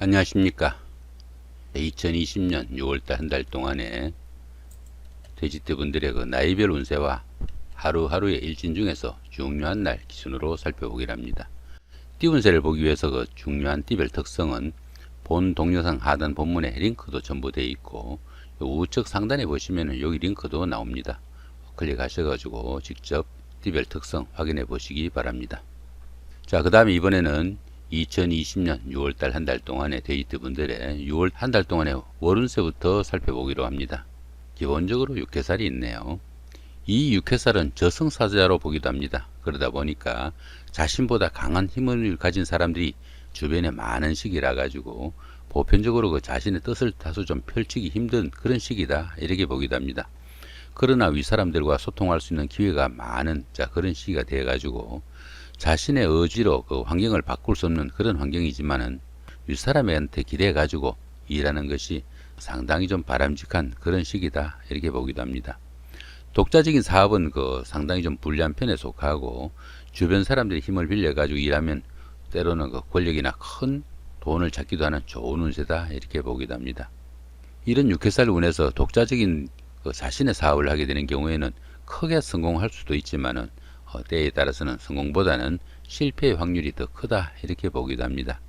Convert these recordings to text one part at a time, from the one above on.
안녕하십니까. 2020년 6월달 한 달 동안에 돼지띠 분들의 그 나이별 운세와 하루하루의 일진 중에서 중요한 날 기준으로 살펴보기를 합니다. 띠 운세를 보기 위해서 그 중요한 띠별 특성은 본 동영상 하단 본문에 링크도 전부 되어 있고 우측 상단에 보시면은 여기 링크도 나옵니다. 클릭하셔가지고 직접 띠별 특성 확인해 보시기 바랍니다. 자, 그 다음에 이번에는 2020년 6월달 한 달 동안의 데이트 분들의 6월 한 달 동안의 월운세부터 살펴보기로 합니다. 기본적으로 육해살이 있네요. 이 육해살은 저승사자로 보기도 합니다. 그러다 보니까 자신보다 강한 힘을 가진 사람들이 주변에 많은 시기라 가지고 보편적으로 그 자신의 뜻을 다소 좀 펼치기 힘든 그런 시기다 이렇게 보기도 합니다. 그러나 윗사람들과 소통할 수 있는 기회가 많은 그런 시기가 되어 가지고 자신의 의지로 그 환경을 바꿀 수 없는 그런 환경이지만은 윗사람한테 기대해 가지고 일하는 것이 상당히 좀 바람직한 그런 시기다 이렇게 보기도 합니다. 독자적인 사업은 그 상당히 좀 불리한 편에 속하고 주변 사람들의 힘을 빌려 가지고 일하면 때로는 그 권력이나 큰 돈을 찾기도 하는 좋은 운세다 이렇게 보기도 합니다. 이런 육해살 운에서 독자적인 그 자신의 사업을 하게 되는 경우에는 크게 성공할 수도 있지만은 때에 따라서는 성공보다는 실패의 확률이 더 크다 이렇게 보기도 합니다.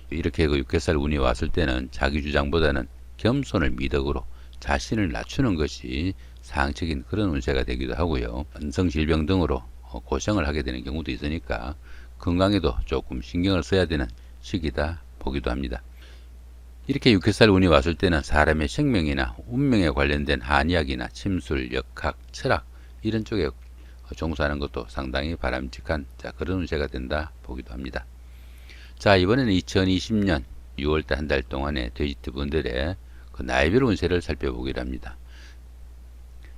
이렇게 그 육해살 운이 왔을 때는 자기 주장보다는 겸손을 미덕으로 자신을 낮추는 것이 상적인 그런 운세가 되기도 하고요. 만성질병 등으로 고생을 하게 되는 경우도 있으니까 건강에도 조금 신경을 써야 되는 시기다 보기도 합니다. 이렇게 육해살 운이 왔을 때는 사람의 생명이나 운명에 관련된 한의학이나 침술, 역학, 철학 이런 쪽에 종사하는 것도 상당히 바람직한 그런 운세가 된다 보기도 합니다. 자, 이번에는 2020년 6월달 한 달 동안의 돼지띠 분들의 그 나이별 운세를 살펴보기로 합니다.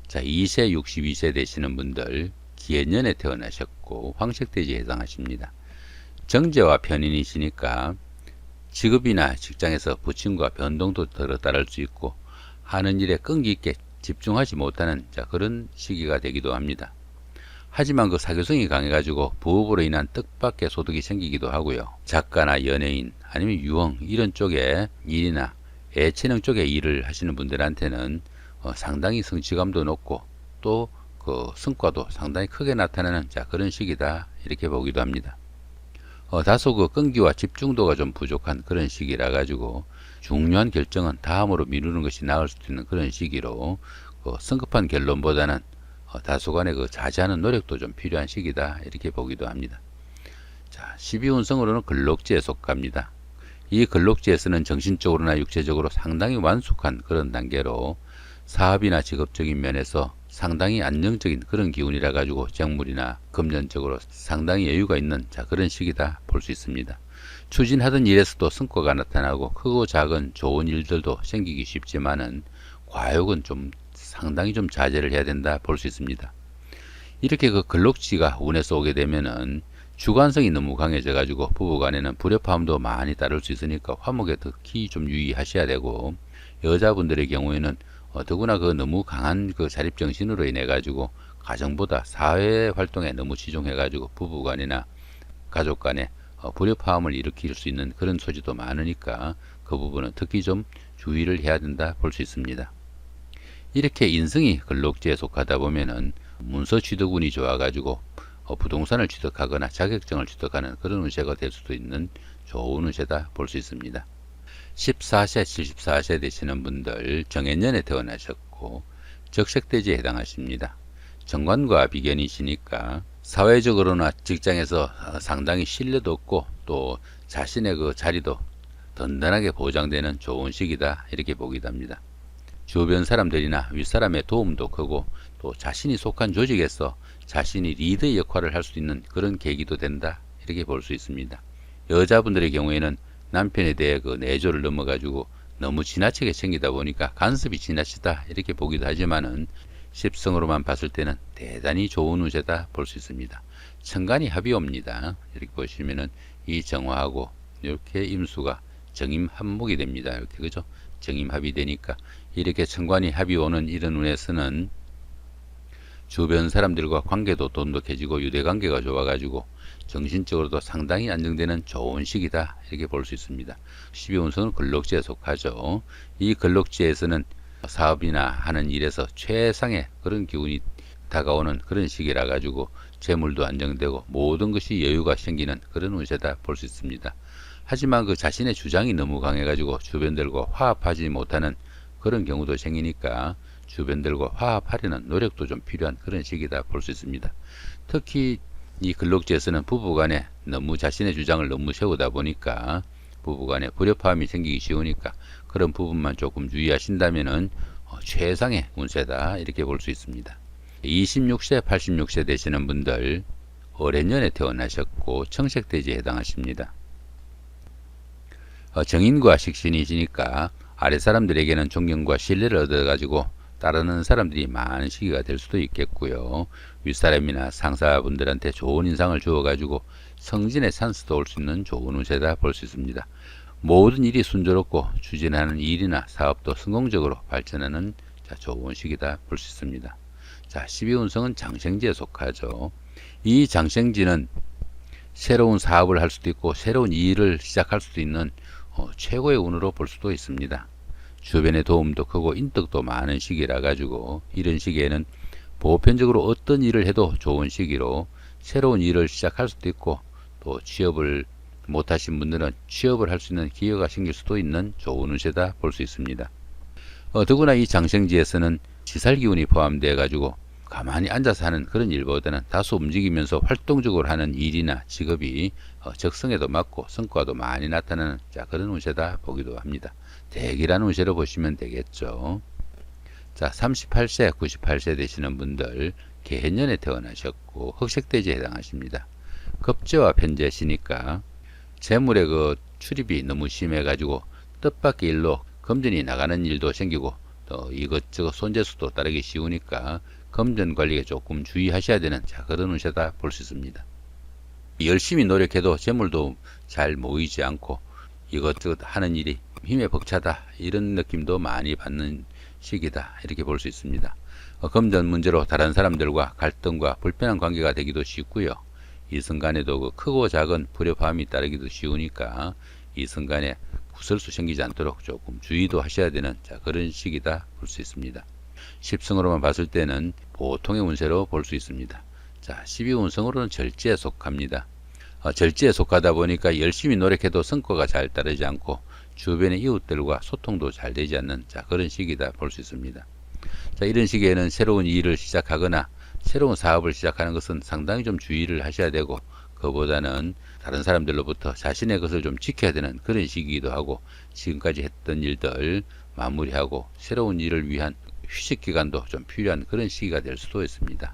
자, 2세 62세 되시는 분들 기해년에 태어나셨고 황색돼지에 해당하십니다. 정제와 편인이시니까 직업이나 직장에서 부침과 변동도 따를 수 있고 하는 일에 끈기 있게 집중하지 못하는 그런 시기가 되기도 합니다. 하지만 그 사교성이 강해가지고 부업으로 인한 뜻밖의 소득이 생기기도 하고요. 작가나 연예인 아니면 유흥 이런 쪽에 일이나 예체능 쪽에 일을 하시는 분들한테는 상당히 성취감도 높고 또 그 성과도 상당히 크게 나타나는 그런 시기다 이렇게 보기도 합니다. 다소 그 끈기와 집중도가 좀 부족한 그런 시기라 가지고 중요한 결정은 다음으로 미루는 것이 나을 수도 있는 그런 시기로 성급한 결론보다는 다소간의 그 자제하는 노력도 좀 필요한 시기다 이렇게 보기도 합니다. 자, 12운성으로는 근록지에 속합니다. 이 근록지에서는 정신적으로나 육체적으로 상당히 완숙한 그런 단계로 사업이나 직업적인 면에서 상당히 안정적인 그런 기운이라 가지고 정물이나 금전적으로 상당히 여유가 있는 그런 시기다 볼 수 있습니다. 추진하던 일에서도 성과가 나타나고 크고 작은 좋은 일들도 생기기 쉽지만은 과욕은 좀 상당히 좀 자제를 해야 된다 볼 수 있습니다. 이렇게 그 근록지가 운에서 오게 되면은 주관성이 너무 강해져 가지고 부부간에는 불협화음도 많이 따를 수 있으니까 화목에 특히 좀 유의하셔야 되고 여자분들의 경우에는 더구나 그 너무 강한 그 자립정신으로 인해 가지고 가정보다 사회 활동에 너무 치중해 가지고 부부간이나 가족간에 불협화음을 일으킬 수 있는 그런 소지도 많으니까 그 부분은 특히 좀 주의를 해야 된다 볼 수 있습니다. 이렇게 인성이 근록지에 속하다 보면은 문서 취득운이 좋아가지고 부동산을 취득하거나 자격증을 취득하는 그런 운세가 될 수도 있는 좋은 운세다 볼 수 있습니다. 14세, 74세 되시는 분들 정해년에 태어나셨고 적색돼지에 해당하십니다. 정관과 비견이시니까 사회적으로나 직장에서 상당히 신뢰도 없고 또 자신의 그 자리도 든든하게 보장되는 좋은 시기다 이렇게 보기도 합니다. 주변 사람들이나 윗사람의 도움도 크고 또 자신이 속한 조직에서 자신이 리더의 역할을 할 수 있는 그런 계기도 된다 이렇게 볼 수 있습니다. 여자분들의 경우에는 남편에 대해 그 내조를 넘어가지고 너무 지나치게 챙기다 보니까 간섭이 지나치다 이렇게 보기도 하지만은 십성으로만 봤을 때는 대단히 좋은 운세다 볼 수 있습니다. 천간이 합이 옵니다. 이렇게 보시면은 이 정화하고 이렇게 임수가 정임합목이 됩니다. 이렇게 그죠? 정임합이 되니까 이렇게 천간이 합이 오는 이런 운에서는 주변 사람들과 관계도 돈독해지고 유대관계가 좋아가지고 정신적으로도 상당히 안정되는 좋은 시기다 이렇게 볼 수 있습니다. 12운성은 근록지에 속하죠. 이 근록지에서는 사업이나 하는 일에서 최상의 그런 기운이 다가오는 그런 시기라 가지고 재물도 안정되고 모든 것이 여유가 생기는 그런 운세다 볼 수 있습니다. 하지만 그 자신의 주장이 너무 강해 가지고 주변들과 화합하지 못하는 그런 경우도 생기니까 주변들과 화합하려는 노력도 좀 필요한 그런 시기다 볼 수 있습니다. 특히 이 근록지에서는 부부간에 너무 자신의 주장을 너무 세우다 보니까 부부간에 불협화음이 생기기 쉬우니까 그런 부분만 조금 유의하신다면은 최상의 운세다 이렇게 볼 수 있습니다. 26세, 86세 되시는 분들 어뢰년에 태어나셨고 청색돼지에 해당하십니다. 정인과 식신이시니까 아래 사람들에게는 존경과 신뢰를 얻어가지고 따르는 사람들이 많은 시기가 될 수도 있겠고요. 윗사람이나 상사분들한테 좋은 인상을 주어가지고 성진의 찬스도 올 수 있는 좋은 운세다 볼 수 있습니다. 모든 일이 순조롭고 추진하는 일이나 사업도 성공적으로 발전하는 좋은 시기다 볼 수 있습니다. 자, 12운성은 장생지에 속하죠. 이 장생지는 새로운 사업을 할 수도 있고 새로운 일을 시작할 수도 있는 최고의 운으로 볼 수도 있습니다. 주변의 도움도 크고 인덕도 많은 시기라 가지고 이런 시기에는 보편적으로 어떤 일을 해도 좋은 시기로 새로운 일을 시작할 수도 있고 또 취업을 못하신 분들은 취업을 할 수 있는 기회가 생길 수도 있는 좋은 운세다 볼 수 있습니다. 더구나 이 장생지에서는 지살기운이 포함되어 가지고 가만히 앉아서 하는 그런 일보다는 다소 움직이면서 활동적으로 하는 일이나 직업이 적성에도 맞고 성과도 많이 나타나는 그런 운세다 보기도 합니다. 대기라는 운세로 보시면 되겠죠. 자, 38세, 98세 되시는 분들 개해년에 태어나셨고 흑색돼지에 해당하십니다. 급제와 편제시니까 재물의 그 출입이 너무 심해가지고 뜻밖의 일로 금전이 나가는 일도 생기고 또 이것저것 손재수도 따르기 쉬우니까 금전 관리에 조금 주의하셔야 되는 그런 운세다 볼 수 있습니다. 열심히 노력해도 재물도 잘 모이지 않고 이것저것 하는 일이 힘에 벅차다 이런 느낌도 많이 받는 시기다 이렇게 볼 수 있습니다. 금전 문제로 다른 사람들과 갈등과 불편한 관계가 되기도 쉽고요. 이순간에도 그 크고 작은 불협화음이 따르기도 쉬우니까 이순간에 구설수 생기지 않도록 조금 주의도 하셔야 되는 그런 시기다 볼 수 있습니다. 십성으로만 봤을 때는 보통의 운세로 볼 수 있습니다. 자, 12운성으로는 절지에 속합니다. 절지에 속하다 보니까 열심히 노력해도 성과가 잘 따르지 않고 주변의 이웃들과 소통도 잘 되지 않는 그런 시기다 볼 수 있습니다. 자, 이런 시기에는 새로운 일을 시작하거나 새로운 사업을 시작하는 것은 상당히 좀 주의를 하셔야 되고 그보다는 다른 사람들로부터 자신의 것을 좀 지켜야 되는 그런 시기이기도 하고 지금까지 했던 일들 마무리하고 새로운 일을 위한 휴식 기간도 좀 필요한 그런 시기가 될 수도 있습니다.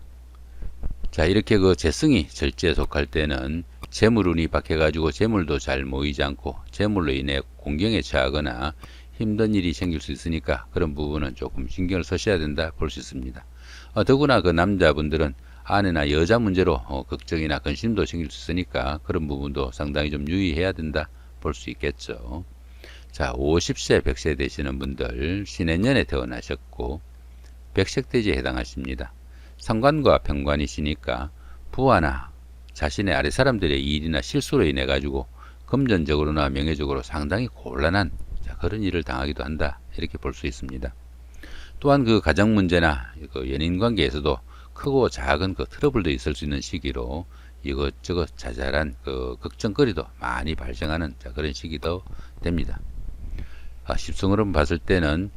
자, 이렇게 그 재성이 절지에 속할 때는 재물운이 박해가지고 재물도 잘 모이지 않고 재물로 인해 공경에 처하거나 힘든 일이 생길 수 있으니까 그런 부분은 조금 신경을 쓰셔야 된다 볼 수 있습니다. 더구나 그 남자분들은 아내나 여자 문제로 걱정이나 근심도 생길 수 있으니까 그런 부분도 상당히 좀 유의해야 된다 볼 수 있겠죠. 자, 50세, 100세 되시는 분들 신해년에 태어나셨고 백색돼지에 해당하십니다. 상관과 편관이시니까 부하나 자신의 아래 사람들의 일이나 실수로 인해 가지고 금전적으로나 명예적으로 상당히 곤란한 그런 일을 당하기도 한다 이렇게 볼 수 있습니다. 또한 그 가정 문제나 그 연인 관계에서도 크고 작은 그 트러블도 있을 수 있는 시기로 이것저것 자잘한 그 걱정거리도 많이 발생하는 그런 시기도 됩니다. 십성으로 봤을 때는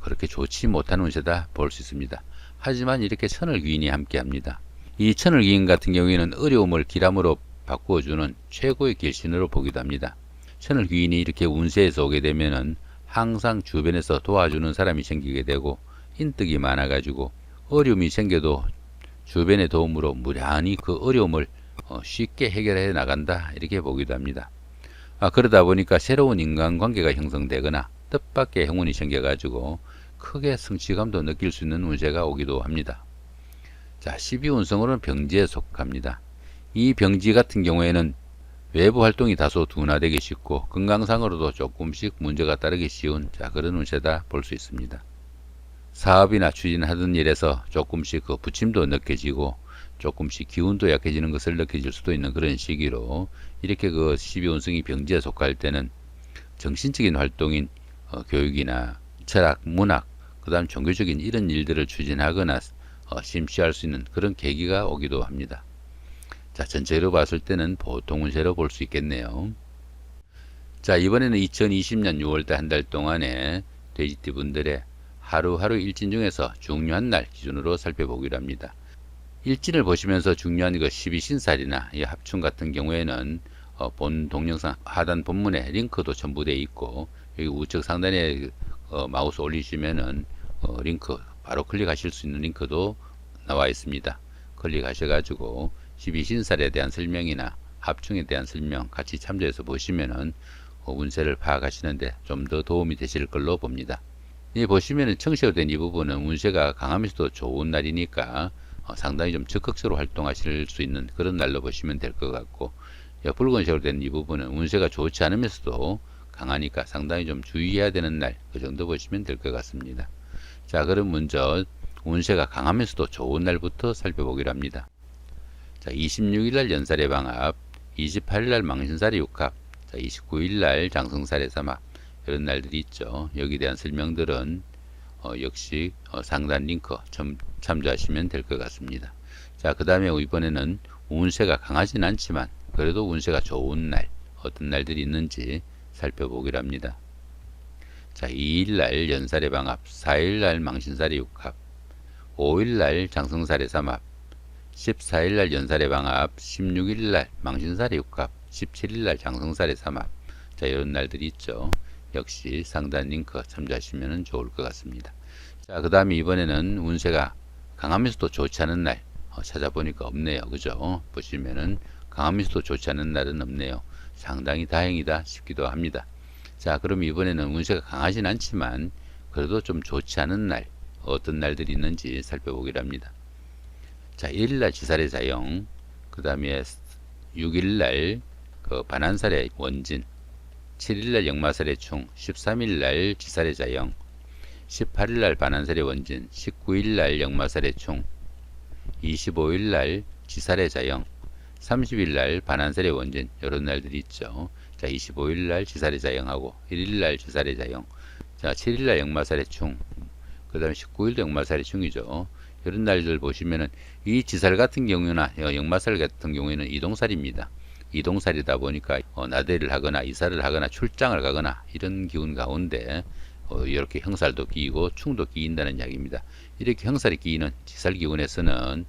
그렇게 좋지 못한 운세다 볼 수 있습니다. 하지만 이렇게 천을귀인이 함께 합니다. 이 천을귀인 같은 경우에는 어려움을 기람으로 바꾸어주는 최고의 길신으로 보기도 합니다. 천을귀인이 이렇게 운세에서 오게 되면은 항상 주변에서 도와주는 사람이 생기게 되고 인덕이 많아가지고 어려움이 생겨도 주변의 도움으로 무량히 그 어려움을 쉽게 해결해 나간다 이렇게 보기도 합니다. 그러다 보니까 새로운 인간관계가 형성되거나 뜻밖의 행운이 생겨가지고 크게 성취감도 느낄 수 있는 운세가 오기도 합니다. 자, 12운성으로는 병지에 속합니다. 이 병지 같은 경우에는 외부 활동이 다소 둔화되기 쉽고 건강상으로도 조금씩 문제가 따르기 쉬운 그런 운세다 볼 수 있습니다. 사업이나 추진하던 일에서 조금씩 그 부침도 느껴지고 조금씩 기운도 약해지는 것을 느껴질 수도 있는 그런 시기로, 이렇게 그 12운성이 병지에 속할 때는 정신적인 활동인 교육이나 철학, 문학, 그 다음 종교적인 이런 일들을 추진하거나 심취할 수 있는 그런 계기가 오기도 합니다. 자, 전체로 봤을 때는 보통 운세로 볼 수 있겠네요. 자, 이번에는 2020년 6월달 한 달 동안에 돼지띠 분들의 하루하루 일진 중에서 중요한 날 기준으로 살펴보기로 합니다. 일진을 보시면서 중요한 그 12신살이나 이 합충 같은 경우에는 본 동영상 하단 본문에 링크도 첨부되어 있고, 여기 우측 상단에 마우스 올리시면은 링크 바로 클릭하실 수 있는 링크도 나와 있습니다. 클릭하셔가지고 12신살에 대한 설명이나 합충에 대한 설명 같이 참조해서 보시면은 운세를 파악하시는데 좀 더 도움이 되실 걸로 봅니다. 이 보시면은 청시로 된 이 부분은 운세가 강하면서도 좋은 날이니까 상당히 좀 적극적으로 활동하실 수 있는 그런 날로 보시면 될 것 같고, 붉은색으로 된 이 부분은 운세가 좋지 않으면서도 강하니까 상당히 좀 주의해야 되는 날, 그 정도 보시면 될 것 같습니다. 자, 그럼 먼저 운세가 강하면서도 좋은 날부터 살펴보기로 합니다. 자, 26일날 연살의 방합, 28일날 망신살의 육합, 자, 29일날 장성살의 삼합, 이런 날들이 있죠. 여기에 대한 설명들은 역시 상단 링크 참조하시면 될 것 같습니다. 자, 그 다음에 이번에는 운세가 강하진 않지만 그래도 운세가 좋은 날, 어떤 날들이 있는지 살펴보기로 합니다. 자, 2일날 연살의 방합, 4일날 망신살의 육합, 5일날 장성살의 삼합, 14일날 연살의 방합, 16일날 망신살의 육합, 17일날 장성살의 삼합. 자, 이런 날들이 있죠. 역시 상단 링크 참조하시면 좋을 것 같습니다. 자, 그 다음에 이번에는 운세가 강하면서도 좋지 않은 날 찾아보니까 없네요. 그죠? 보시면은 강하면서도 좋지 않은 날은 없네요. 상당히 다행이다 싶기도 합니다. 자, 그럼 이번에는 운세가 강하진 않지만 그래도 좀 좋지 않은 날, 어떤 날들이 있는지 살펴보기로 합니다. 자, 1일날 지살의 자영, 그 다음에 6일날 그 반한살의 원진, 7일날 역마살의 충, 13일날 지살의 자영, 18일날 반한살의 원진, 19일날 역마살의 충, 25일날 지살의 자영, 30일날 반한살의 원진, 이런 날들이 있죠. 자, 25일날 지살의 자영하고 1일날 지살의 자영, 자, 7일날 역마살의 충, 그 다음에 19일도 역마살의 충이죠. 이런 날들 보시면은 이 지살 같은 경우나 역마살 같은 경우에는 이동살입니다. 이동살이다 보니까 나들이를 하거나 이사를 하거나 출장을 가거나 이런 기운 가운데 이렇게 형살도 끼이고 충도 끼인다는 이야기입니다. 이렇게 형살이 끼이는 지살 기운에서는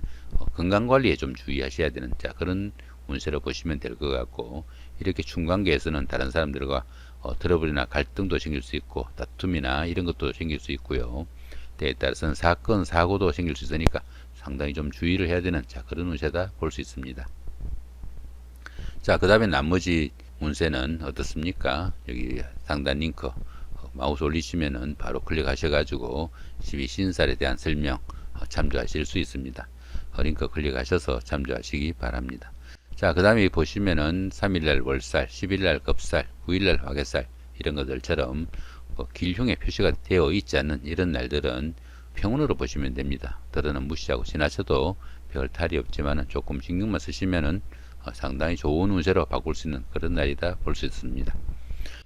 건강관리에 좀 주의하셔야 되는 그런 운세로 보시면 될 것 같고, 이렇게 충관계에서는 다른 사람들과 트러블이나 갈등도 생길 수 있고 다툼이나 이런 것도 생길 수 있고요. 때에 따라서는 사건, 사고도 생길 수 있으니까 상당히 좀 주의를 해야 되는 그런 운세다 볼 수 있습니다. 자, 그 다음에 나머지 운세는 어떻습니까? 여기 상단 링크 마우스 올리시면은 바로 클릭하셔가지고 12신살에 대한 설명 참조하실 수 있습니다. 링크 클릭하셔서 참조하시기 바랍니다. 자, 그 다음에 보시면은 3일날 월살, 10일날 급살, 9일날 화개살 이런 것들처럼 길흉의 표시가 되어 있지 않는 이런 날들은 평운으로 보시면 됩니다. 들어는 무시하고 지나쳐도 별 탈이 없지만 조금 신경만 쓰시면은 상당히 좋은 운세로 바꿀 수 있는 그런 날이다 볼 수 있습니다.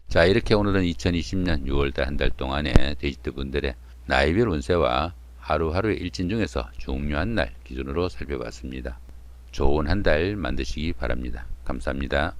자, 이렇게 오늘은 2020년 6월달 한 달 동안의 돼지띠 분들의 나이별 운세와 하루하루의 일진 중에서 중요한 날 기준으로 살펴봤습니다. 좋은 한 달 만드시기 바랍니다. 감사합니다.